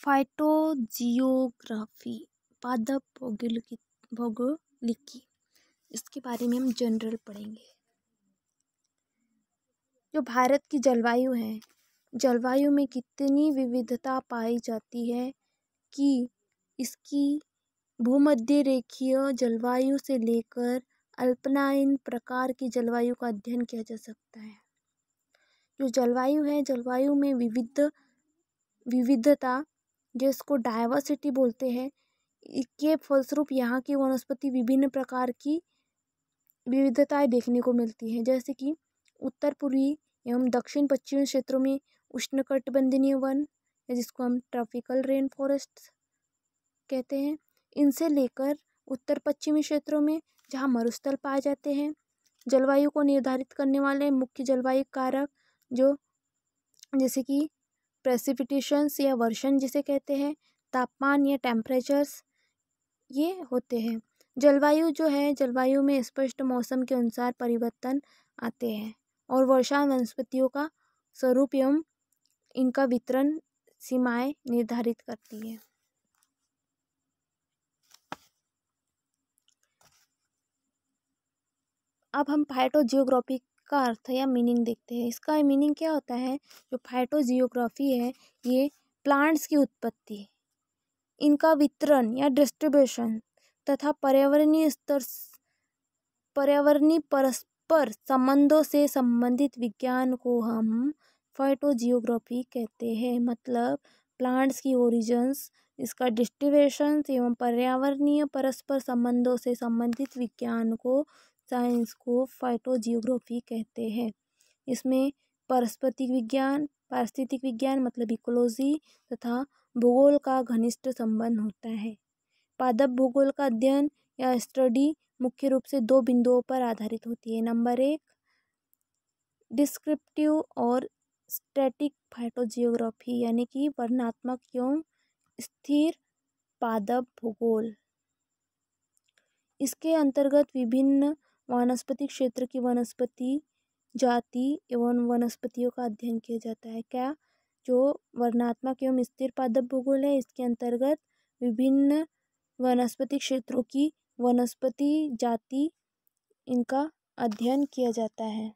Phytogeography पादप भौगोलिकी, इसके बारे में हम जनरल पढ़ेंगे। जो भारत की जलवायु है, जलवायु में कितनी विविधता पाई जाती है कि इसकी भूमध्य रेखीय जलवायु से लेकर अल्पनाइन प्रकार की जलवायु का अध्ययन किया जा सकता है। जो जलवायु है, जलवायु में विविधता, जिसको डाइवर्सिटी बोलते हैं, इसके फलस्वरूप यहाँ की वनस्पति विभिन्न प्रकार की विविधताएं देखने को मिलती हैं, जैसे कि उत्तर पूर्वी एवं दक्षिण पश्चिमी क्षेत्रों में उष्णकटिबंधीय वन, जिसको हम ट्रॉपिकल रेन फॉरेस्ट कहते हैं, इनसे लेकर उत्तर पश्चिमी क्षेत्रों में जहाँ मरुस्थल पाए जाते हैं। जलवायु को निर्धारित करने वाले मुख्य जलवायु कारक जो जैसे कि प्रेसिपिटेशंस या वर्षण जिसे कहते हैं, तापमान या टेम्परेचर्स, ये होते हैं। जलवायु जो है, जलवायु में स्पष्ट मौसम के अनुसार परिवर्तन आते हैं और वर्षा वनस्पतियों का स्वरूप एवं इनका वितरण सीमाएं निर्धारित करती है। अब हम फाइटोजियोग्राफी का अर्थ या मीनिंग देखते हैं। इसका मीनिंग क्या होता है? जो फाइटोजियोग्राफी है, ये प्लांट्स की उत्पत्ति, इनका वितरण या डिस्ट्रीब्यूशन तथा पर्यावरणीय परस्पर संबंधों से संबंधित विज्ञान को हम फाइटोजियोग्राफी कहते हैं। मतलब प्लांट्स की ओरिजिन्स, इसका डिस्ट्रीब्यूशन एवं पर्यावरणीय परस्पर संबंधों से संबंधित विज्ञान को, साइंस को फाइटोजियोग्राफी कहते हैं। इसमें पारिस्थितिक विज्ञान मतलब इकोलॉजी तथा भूगोल का घनिष्ठ संबंध होता है। पादप भूगोल का अध्ययन या स्टडी मुख्य रूप से दो बिंदुओं पर आधारित होती है। नंबर 1, डिस्क्रिप्टिव और स्टैटिक फाइटोजियोग्राफी, यानी कि वर्णनात्मक एवं स्थिर पादप भूगोल। इसके अंतर्गत विभिन्न वानस्पतिक क्षेत्र की वनस्पति जाति एवं वनस्पतियों का अध्ययन किया जाता है। क्या? जो वर्णनात्मक एवं स्थिर पादप भूगोल है, इसके अंतर्गत विभिन्न वनस्पति क्षेत्रों की वनस्पति जाति, इनका अध्ययन किया जाता है।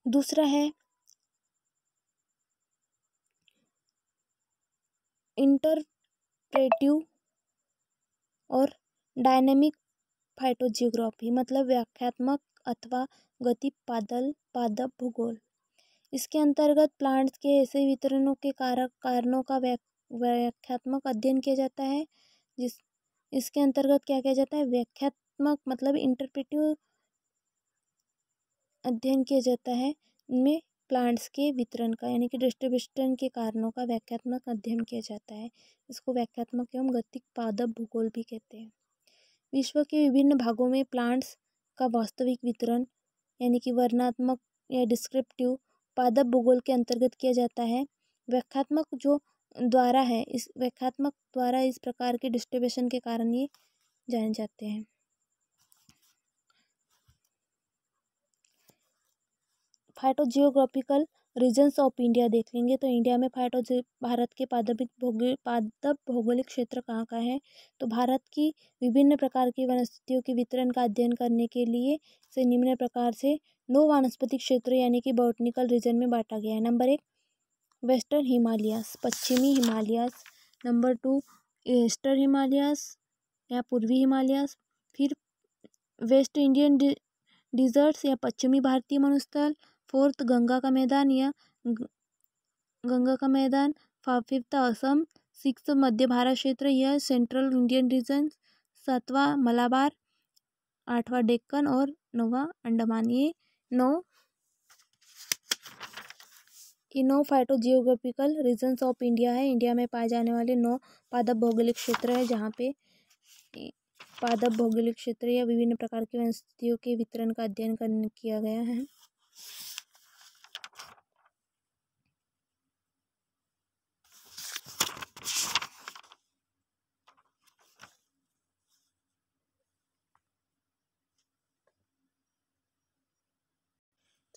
दूसरा है इंटरप्रेटिव और डायनेमिक फाइटोजियोग्राफी, मतलब व्याख्यात्मक अथवा गति पादप भूगोल। इसके अंतर्गत प्लांट्स के ऐसे वितरणों के कारणों का व्याख्यात्मक अध्ययन किया जाता है। इसके अंतर्गत क्या किया जाता है? व्याख्यात्मक मतलब इंटरप्रेटिव अध्ययन किया जाता है। इनमें प्लांट्स के वितरण का, यानी कि डिस्ट्रीब्यूशन के कारणों का व्याख्यात्मक अध्ययन किया जाता है। इसको व्याख्यात्मक एवं गतिक पादप भूगोल भी कहते हैं। विश्व के विभिन्न भागों में प्लांट्स का वास्तविक वितरण, यानी कि वर्णनात्मक या डिस्क्रिप्टिव पादप भूगोल के अंतर्गत किया जाता है। व्याख्यात्मक जो द्वारा है, इस व्याख्यात्मक द्वारा इस प्रकार के डिस्ट्रीब्यूशन के कारण ये जाने जाते हैं। फाइटोजियोग्राफिकल रीजन्स ऑफ इंडिया देख लेंगे तो इंडिया में भारत के पादप भौगोलिक क्षेत्र कहाँ का है? तो भारत की विभिन्न प्रकार की वनस्पतियों के वितरण का अध्ययन करने के लिए से निम्न प्रकार से 9 वानस्पतिक क्षेत्र, यानी कि बॉटनिकल रीजन में बांटा गया है। नंबर 1, वेस्टर्न हिमालयास, पश्चिमी हिमालयास। नंबर 2, ईस्टर्न हिमालयास या पूर्वी हिमालयास। फिर वेस्ट इंडियन डिजर्ट्स या पश्चिमी भारतीय मरुस्थल। 4th, गंगा का मैदान या गंगा का मैदान। 5th, असम। 6th, मध्य भारत क्षेत्र या सेंट्रल इंडियन रीजन। 7वां, मलाबार। 8वां, डेक्कन और 9वां, अंडमान। ये 9 फाइटोजियोग्राफिकल रीजन्स ऑफ इंडिया है। इंडिया में पाए जाने वाले 9 पादप भौगोलिक क्षेत्र है, जहाँ पे पादप भौगोलिक क्षेत्र या विभिन्न प्रकार की वनस्पतियों के वितरण का अध्ययन किया गया है।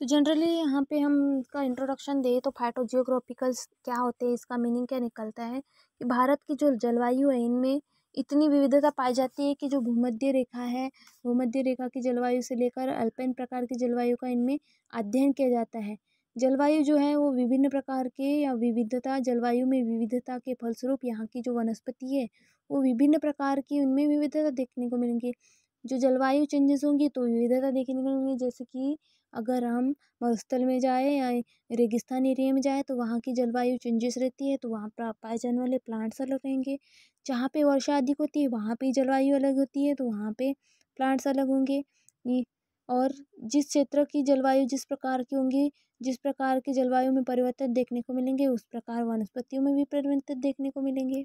तो जनरली यहाँ पे हम इसका इंट्रोडक्शन दें तो फाइटोजियोग्राफिकल्स क्या होते हैं, इसका मीनिंग क्या निकलता है कि भारत की जो जलवायु है इनमें इतनी विविधता पाई जाती है कि जो भूमध्य रेखा है, भूमध्य रेखा की जलवायु से लेकर अल्पाइन प्रकार की जलवायु का इनमें अध्ययन किया जाता है। जलवायु जो है वो विभिन्न प्रकार के या विविधता, जलवायु में विविधता के फलस्वरूप यहाँ की जो वनस्पति है वो विभिन्न प्रकार की, उनमें विविधता देखने को मिलेंगी। जो जलवायु चेंजेस होंगी तो विविधता देखने को मिलेंगी। जैसे कि अगर हम मरुस्थल में जाए या रेगिस्तान एरिया में जाए तो वहाँ की जलवायु चेंजेस रहती है, तो वहाँ पर पाए जाने वाले प्लांट्स अलग रहेंगे। जहाँ पे वर्षा अधिक होती है वहाँ पे जलवायु अलग होती है, तो वहाँ पे प्लांट्स अलग होंगे। और जिस क्षेत्र की जलवायु जिस प्रकार की होंगी, जिस प्रकार की जलवायु में परिवर्तन देखने को मिलेंगे उस प्रकार वनस्पतियों में भी परिवर्तन देखने को मिलेंगे।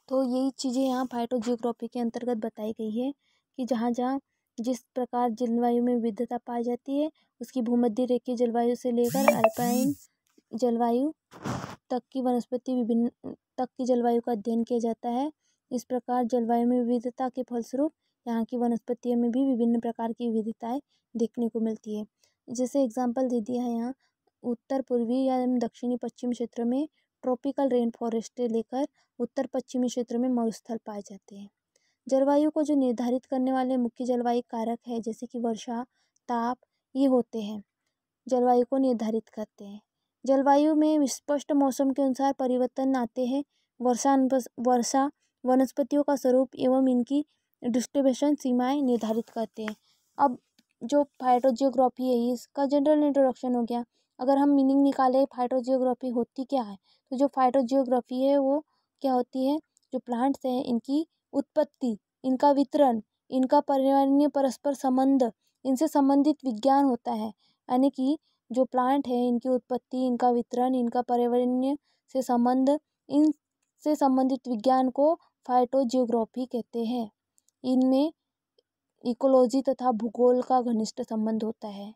तो यही चीज़ें यहाँ फाइटोजियोग्राफी के अंतर्गत बताई गई है कि जहाँ जहाँ जिस प्रकार जलवायु में विविधता पाई जाती है उसकी भूमध्य रेखीय जलवायु से लेकर अल्पाइन जलवायु तक की वनस्पति विभिन्न तक की जलवायु का अध्ययन किया जाता है। इस प्रकार जलवायु में विविधता के फलस्वरूप यहाँ की वनस्पतियों में भी विभिन्न प्रकार की विविधताएं देखने को मिलती है। जैसे एग्जाम्पल दे दिया है यहाँ, उत्तर पूर्वी या दक्षिणी पश्चिम क्षेत्र में ट्रॉपिकल रेन फॉरेस्ट से लेकर उत्तर पश्चिमी क्षेत्र में मरुस्थल पाए जाते हैं। जलवायु को जो निर्धारित करने वाले मुख्य जलवायु कारक है जैसे कि वर्षा, ताप, ये होते हैं, जलवायु को निर्धारित करते हैं। जलवायु में स्पष्ट मौसम के अनुसार परिवर्तन आते हैं। वर्षा वनस्पतियों का स्वरूप एवं इनकी डिस्ट्रीब्यूशन सीमाएं निर्धारित करते हैं। अब जो फाइटोजियोग्राफी है इसका जनरल इंट्रोडक्शन हो गया। अगर हम मीनिंग निकालें फाइटोजियोग्राफी होती क्या है, तो जो फाइटोजियोग्राफी है वो क्या होती है, जो प्लांट्स हैं इनकी उत्पत्ति, इनका वितरण, इनका पर्यावरणीय परस्पर संबंध, इनसे संबंधित विज्ञान होता है। यानी कि जो प्लांट है इनकी उत्पत्ति, इनका वितरण, इनका पर्यावरणीय से संबंध, इनसे संबंधित विज्ञान को फाइटोजियोग्राफी कहते हैं। इनमें इकोलॉजी तथा भूगोल का घनिष्ठ संबंध होता है।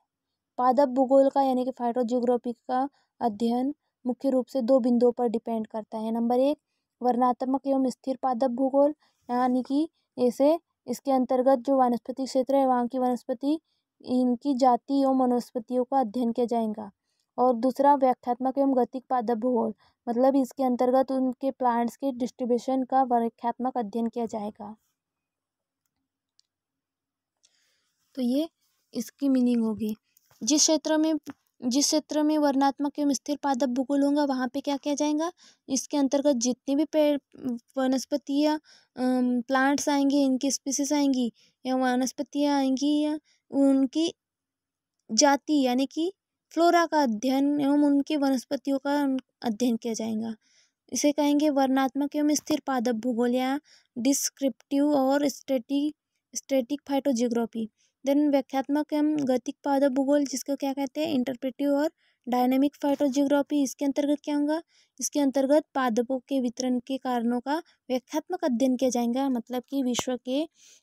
पादप भूगोल का यानी कि फाइटोजियोग्राफी का अध्ययन मुख्य रूप से दो बिंदुओं पर डिपेंड करता है। नंबर एक, वर्णनात्मक एवं स्थिर पादप भूगोल, यानी कि ऐसे इसके अंतर्गत जो वनस्पति क्षेत्र है वहाँ की वनस्पति, इनकी जाति एवं वनस्पतियों का अध्ययन किया जाएगा। और दूसरा, व्याख्यात्मक एवं गतिक पादप भूगोल, मतलब इसके अंतर्गत उनके प्लांट्स के डिस्ट्रीब्यूशन का व्याख्यात्मक अध्ययन किया जाएगा। तो ये इसकी मीनिंग होगी। जिस क्षेत्र में वर्णनात्मक एवं स्थिर पादप भूगोल होगा वहाँ पे क्या किया जाएगा, इसके अंतर्गत जितने भी पेड़, वनस्पतियाँ, प्लांट्स आएंगे, इनकी स्पीसीज आएंगी या वनस्पतियाँ आएंगी या उनकी जाति यानी कि फ्लोरा का अध्ययन एवं उनके वनस्पतियों का अध्ययन किया जाएगा। इसे कहेंगे वर्णनात्मक एवं स्थिर पादप भूगोल या डिस्क्रिप्टिव और स्टैटिक फाइटोजियोग्राफी। देन व्याख्यात्मक एवं गतिक पादप भूगोल, जिसको क्या कहते हैं, इंटरप्रेटिव और डायनेमिक फाइटोजियोग्राफी। इसके अंतर्गत क्या होगा, इसके अंतर्गत पादपों के वितरण के कारणों का व्याख्यात्मक अध्ययन किया जाएगा। मतलब कि विश्व के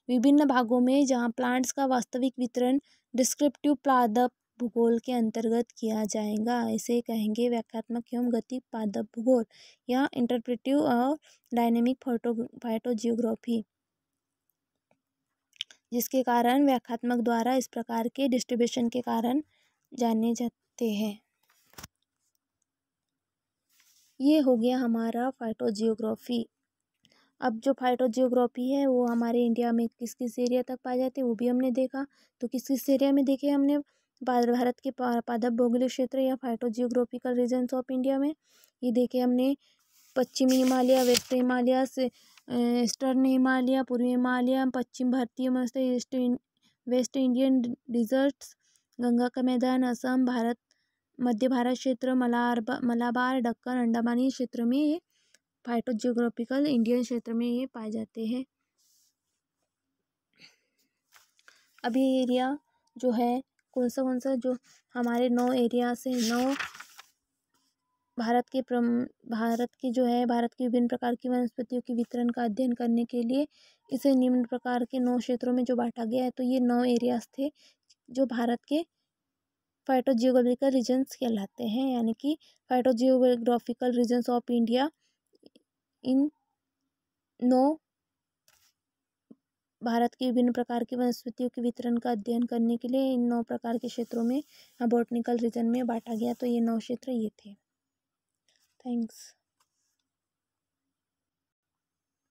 विभिन्न भागों में जहाँ प्लांट्स का वास्तविक वितरण डिस्क्रिप्टिव पादप भूगोल के अंतर्गत किया जाएगा। इसे कहेंगे व्याख्यात्मक एवं गतिक पादप भूगोल या इंटरप्रेटिव और डायनेमिक फाइटोजियोग्राफी, जिसके कारण व्याख्यात्मक द्वारा इस प्रकार के डिस्ट्रीब्यूशन के कारण जाने जाते हैं। ये हो गया हमारा फाइटोजियोग्राफी। अब जो फाइटोजियोग्राफी है वो हमारे इंडिया में किस किस एरिया तक पाए जाते हैं वो भी हमने देखा। तो किस किस एरिया में देखे हमने, भारत के पादप भौगोलिक क्षेत्र या फाइटोजियोग्राफिकल रीजन्स ऑफ इंडिया में ये देखे हमने। पश्चिमी हिमालय, वेस्ट हिमालय से ईस्टर्न हिमालय, पूर्वी हिमालय, पश्चिम भारतीय वेस्ट इंडियन डिजर्ट्स, गंगा का मैदान, असम, भारत, मध्य भारत क्षेत्र, मलाबार, दक्कन, अंडमानी क्षेत्र में ये फाइटोजियोग्राफिकल इंडियन क्षेत्र में ये पाए जाते हैं। अभी एरिया जो है कौन सा जो हमारे 9 एरिया से 9 भारत की जो है भारत की विभिन्न प्रकार की वनस्पतियों की वितरण का अध्ययन करने के लिए इसे निम्न प्रकार के 9 क्षेत्रों में जो बांटा गया है। तो ये 9 एरियाज थे जो भारत के फाइटोजियोग्राफिकल रीजन्स कहलाते हैं, यानी कि फाइटोजियोग्राफिकल रीजन्स ऑफ इंडिया इन 9 भारत की विभिन्न प्रकार की वनस्पतियों के वितरण का अध्ययन करने के लिए इन 9 प्रकार के क्षेत्रों में बॉटनिकल रीजन में बांटा गया। तो ये 9 क्षेत्र ये थे। थैंक्स।